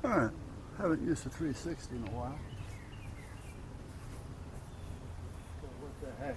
Alright, haven't used the 360 in a while. So what the heck?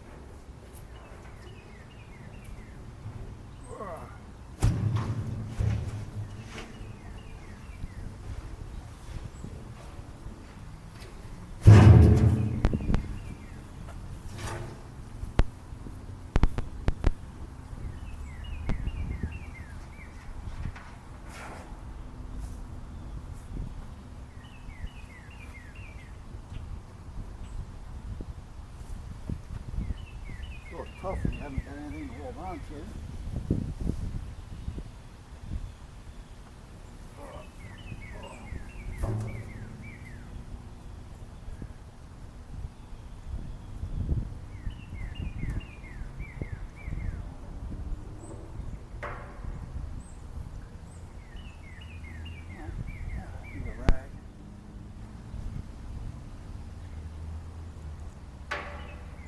It's tough when you haven't got anything to hold on to.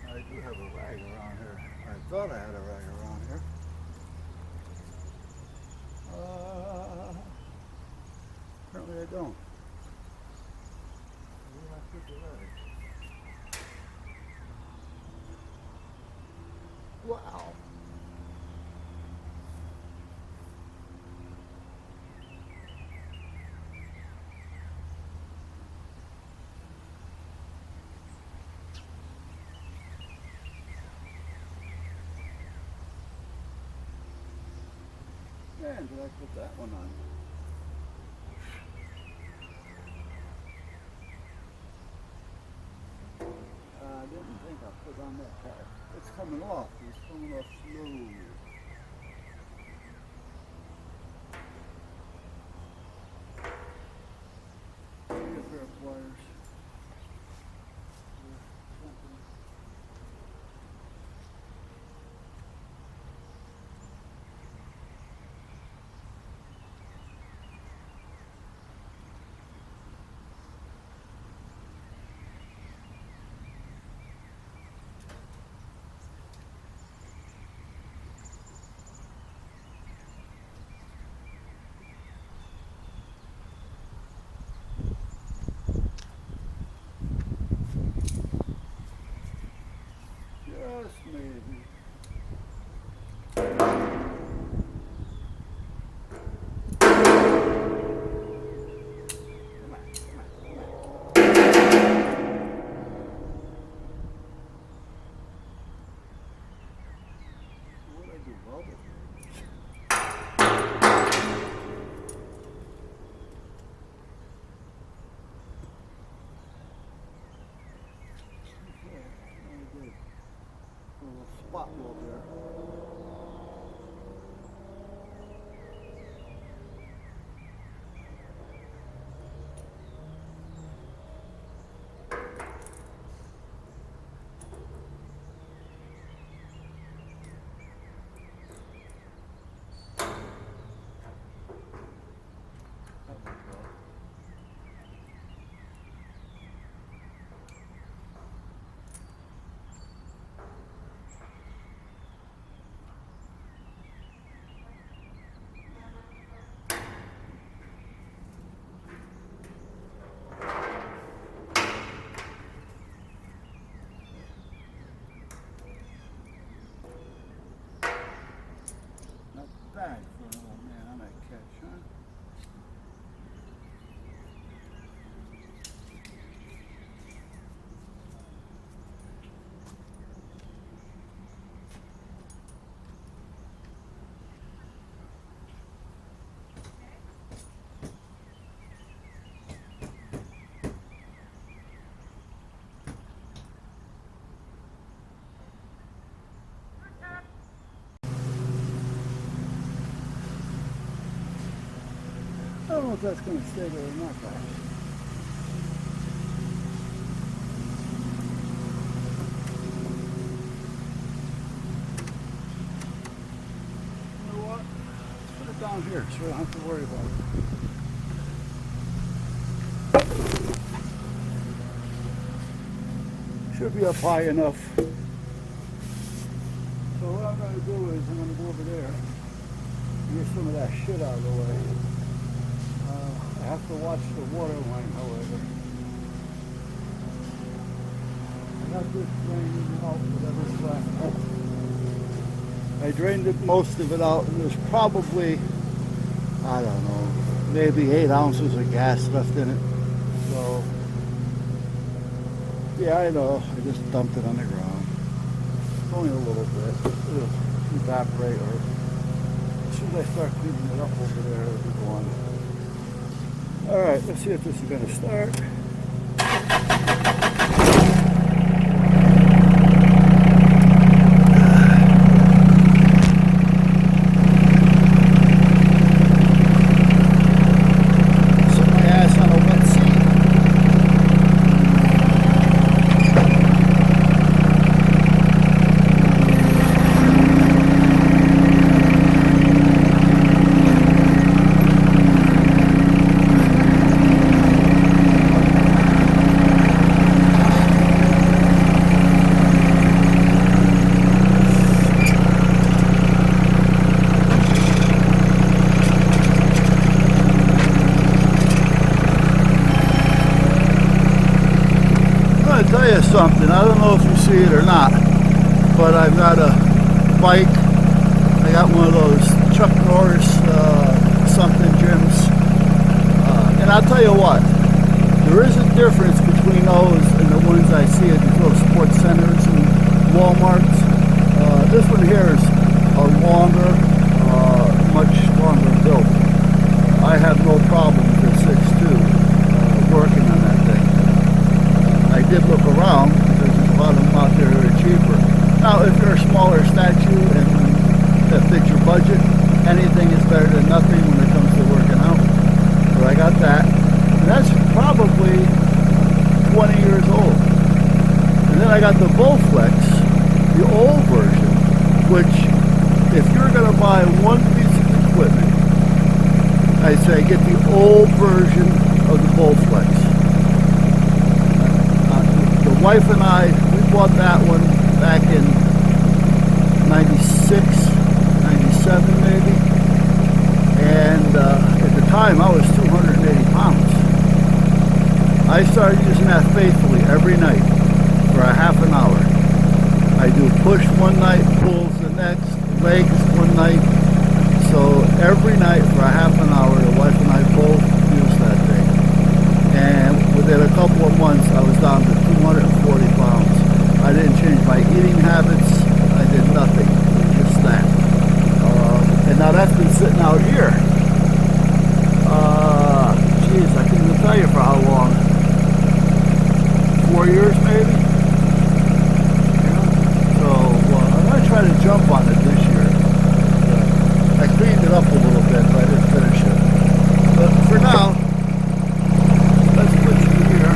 I do have a rag around here. I thought I had a rag around here. Apparently I don't. Where did I put the rag? Wow. Man, did I put that one on? I didn't think I put on that part. It's coming off. It's coming off slowly. Get a pair of pliers. Just maybe. What did I do? Weld it? A little spot weld there. Bag for an old man on that catch, huh? I don't know if that's going to stay there or not, guys. You know what? Put it down here so I don't have to worry about it. Should be up high enough. So what I'm going to do is I'm going to go over there and get some of that shit out of the way. I have to watch the water line, however. I got this draining out whatever's left. I drained it, most of it out, and there's probably, I don't know, maybe 8 ounces of gas left in it. So, yeah, I know. I just dumped it on the ground. It's only a little bit. It'll evaporate, or as soon as I start cleaning it up over there, it'll be gone. Alright, let's see if this is going to start. Tell you something, I don't know if you see it or not, but I've got a bike. I got one of those Chuck Norris something gyms, and I'll tell you what, there is a difference between those and the ones I see at these little sports centers and Walmarts. This one here is a longer, much longer build. I have no problem with the 6.2 working on that thing. I did look around because there's a lot of them out there that are cheaper. Now, if you're a smaller statue and that fits your budget, anything is better than nothing when it comes to working out. But I got that. And that's probably 20 years old. And then I got the Bowflex, the old version, which if you're going to buy one piece of equipment, I say get the old version of the Bowflex. The wife and I, we bought that one back in 96, 97 maybe. And at the time I was 280 pounds. I started using that faithfully every night for a half an hour. I do push one night, pulls the next, legs one night. So every night for a half an hour, the wife and I both used that thing. And within a couple of months, I was down to 240 pounds. I didn't change my eating habits. I did nothing. Just that. And now that's been sitting out here. Geez, I can't even tell you for how long. 4 years maybe? Yeah. So I'm going to try to jump on it this year. I cleaned it up a little bit, but I didn't finish it. But for now, let's put you here.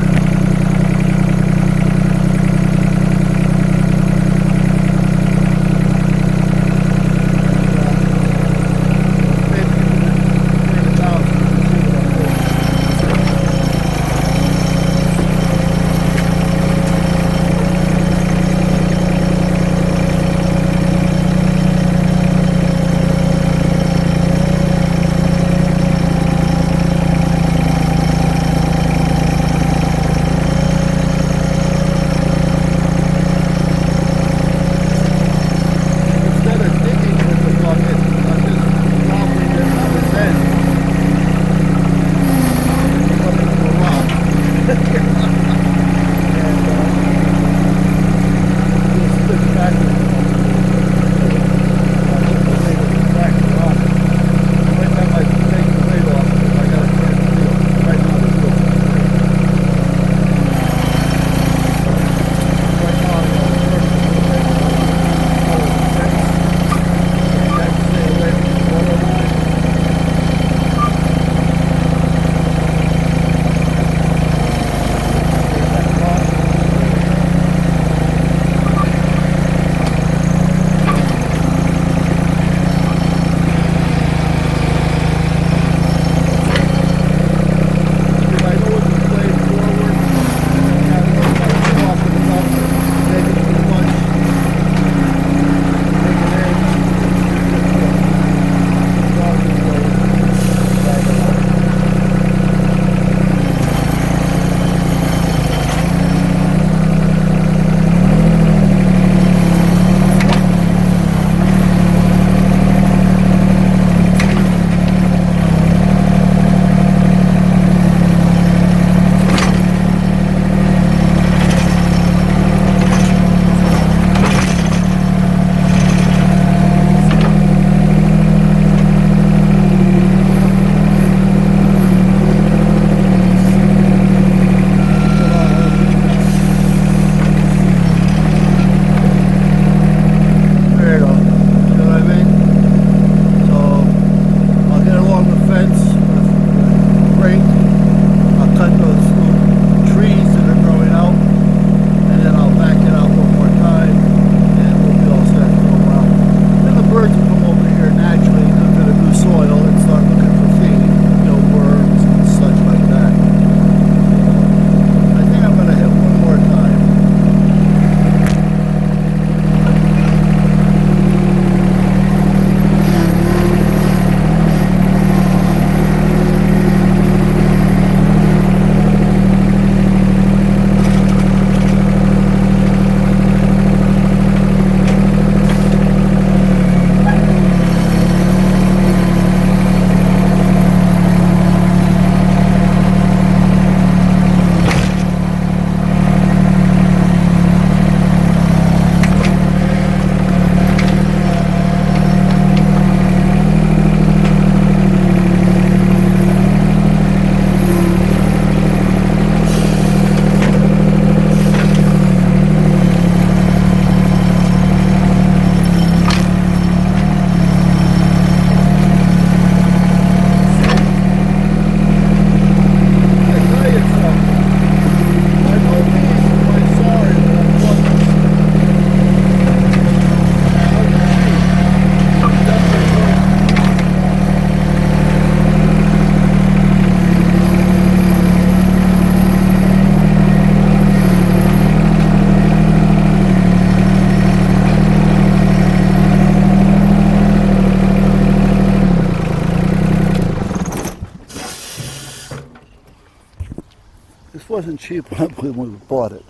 This wasn't cheap when we bought it.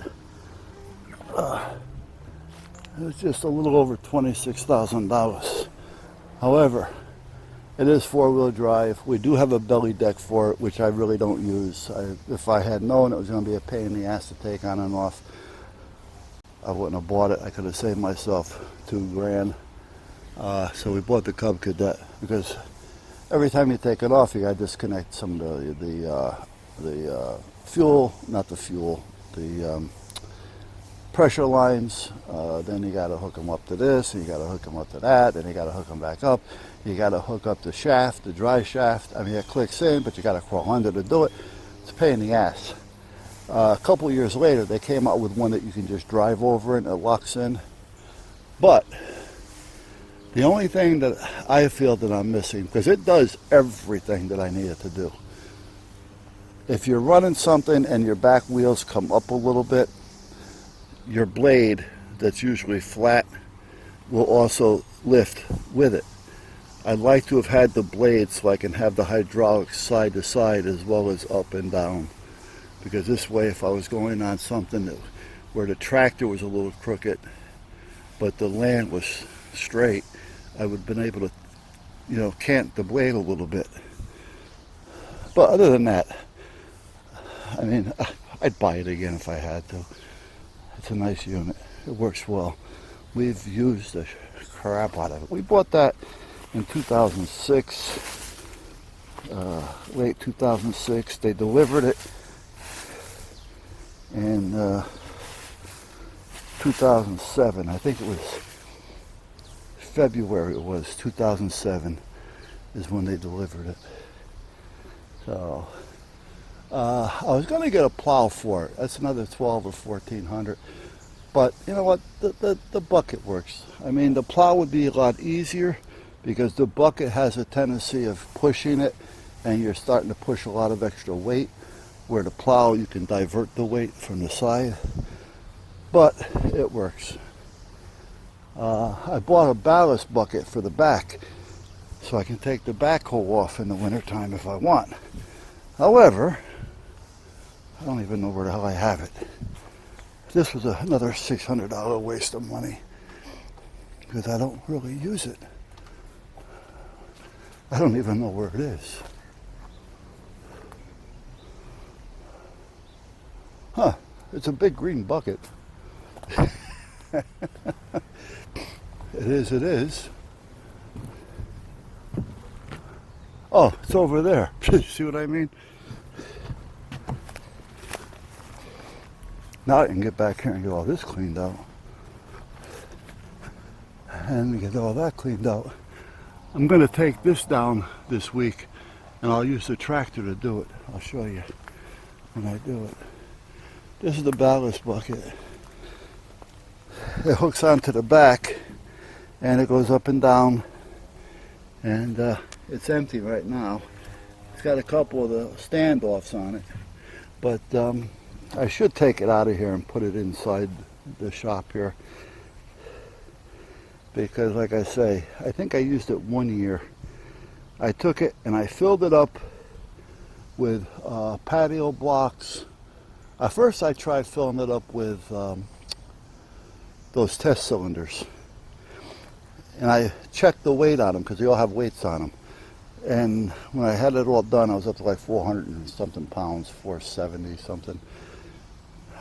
It was just a little over $26,000. However, it is four-wheel drive. We do have a belly deck for it, which I really don't use. If I had known it was going to be a pain in the ass to take on and off, I wouldn't have bought it. I could have saved myself $2,000. So we bought the Cub Cadet because every time you take it off, you got to disconnect some of the fuel, not the fuel, the pressure lines. Then you got to hook them up to this, and you got to hook them up to that, then you got to hook them back up. You got to hook up the shaft, the dry shaft. I mean, it clicks in, but you got to crawl under to do it. It's a pain in the ass. A couple of years later, they came out with one that you can just drive over and it locks in. But the only thing that I feel that I'm missing, because it does everything that I need it to do. If you're running something and your back wheels come up a little bit, your blade that's usually flat will also lift with it. I'd like to have had the blade so I can have the hydraulics side to side as well as up and down. Because this way, if I was going on something where the tractor was a little crooked, but the land was straight, I would have been able to, cant the blade a little bit. But other than that, I mean, I'd buy it again if I had to. It's a nice unit. It works well. We've used the crap out of it. We bought that in 2006, late 2006. They delivered it in 2007. I think it was February. It was 2007 is when they delivered it. So I was going to get a plow for it. That's another $1,200 or $1,400. But you know what? The bucket works. I mean, the plow would be a lot easier because the bucket has a tendency of pushing it, and you're starting to push a lot of extra weight. Where the plow, you can divert the weight from the side. But it works. I bought a ballast bucket for the back so I can take the backhoe off in the wintertime if I want. However, I don't even know where the hell I have it. This was another $600 waste of money because I don't really use it. I don't even know where it is. Huh, it's a big green bucket. It is. Oh, it's over there. See what I mean? Now I can get back here and get all this cleaned out. And get all that cleaned out. I'm going to take this down this week, and I'll use the tractor to do it. I'll show you when I do it. This is the ballast bucket. It hooks onto the back, and it goes up and down, and it's empty right now. It's got a couple of the standoffs on it, but I should take it out of here and put it inside the shop here, because like I say, I think I used it 1 year. I took it and I filled it up with patio blocks. At first I tried filling it up with those test cylinders, and I checked the weight on them because they all have weights on them. And when I had it all done, I was up to like 400 and something pounds, 470 something.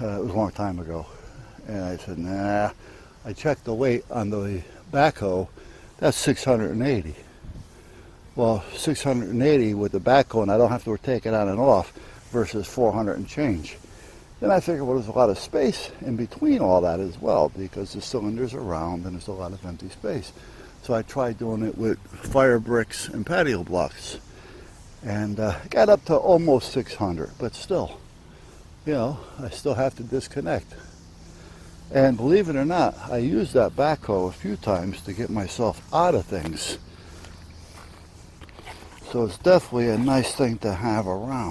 It was a long time ago. And I said, nah. I checked the weight on the backhoe. That's 680. Well, 680 with the backhoe, and I don't have to take it on and off, versus 400 and change. Then I figured, well, there's a lot of space in between all that as well, because the cylinders are round and there's a lot of empty space. So I tried doing it with fire bricks and patio blocks, and got up to almost 600, but still, I still have to disconnect. And believe it or not, I used that backhoe a few times to get myself out of things. So it's definitely a nice thing to have around.